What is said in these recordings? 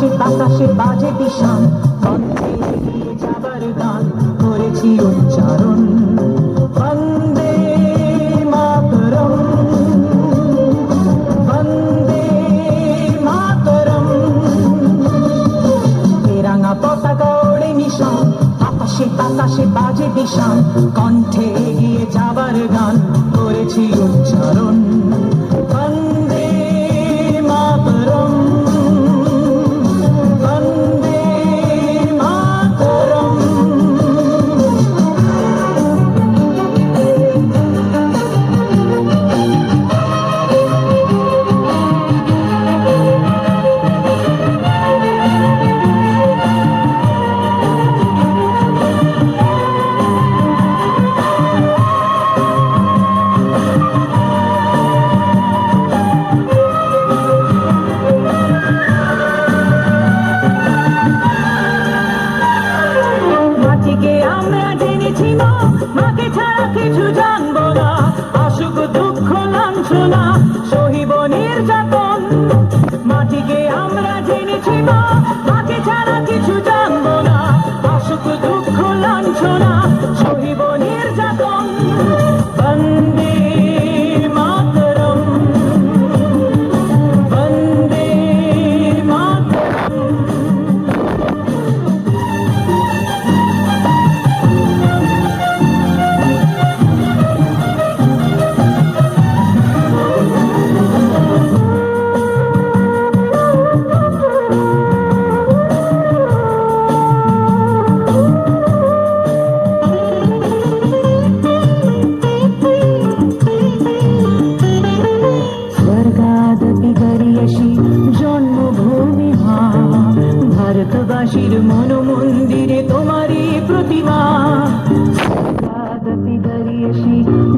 আকাশে বাতাসে বাজে দিশান, কণ্ঠে এগিয়ে যাবার গান করেছি উচ্চারণ। বন্দে মাতরম, বন্দে মাতরম। তেরাঙা পতাকা ওড়ে নিশান, আকাশে বাতাসে বাজে দিশান, কণ্ঠে এগিয়ে যাবার গান করেছি উচ্চারণ। বন্দে মাতরম, বন্দে মাতরম। মাকে ছাড়া কিছু জানবো না, আসুক দুঃখ লাঞ্ছনা সহিব নির্যাতন। মাটিকে আমরা জেনেছি মা, মাকে ছাড়া কিছু জানবো না, আসুক দুঃখ লাঞ্ছনা সহিব নির্যাতন। বন্দে মাতরম, বন্দে মাতরম। জন্মভূমি মা, ভারতবাসীর মন মন্দিরে তোমারই প্রতিমা।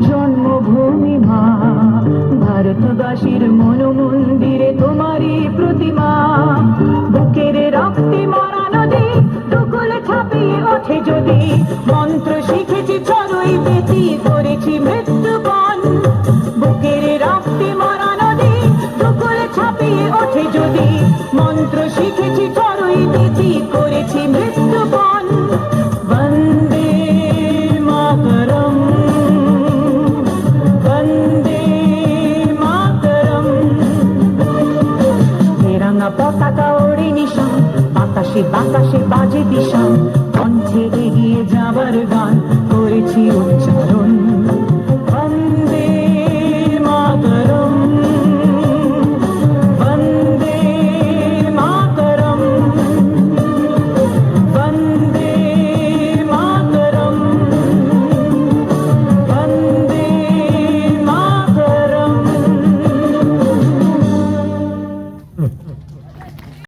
জন্মভূমি মা, ভারতবাসীর মন মন্দিরে তোমারই প্রতিমা। বুকের রক্তে মরা নদী দুকুলে ছাপিয়ে ওঠে যদি, মন্ত্র শিখেছি চড়ুই বেতি করেছি মৃত্যুপণ। বুকের রক্তে মরা নদী দুকুলে ছাপিয়ে ওঠে যদি, মন্ত্র শিখেছি চড়ুই বেতি করেছি মৃত্যুপণ। বন্দে মাতরম, বন্দে মাতরম। তেরাঙা পতাকা ওড়ে নিশান, আকাশে বাতাসে বাজে দিশান, কণ্ঠে এগিয়ে যাবার গান করেছি উচ্চারণ।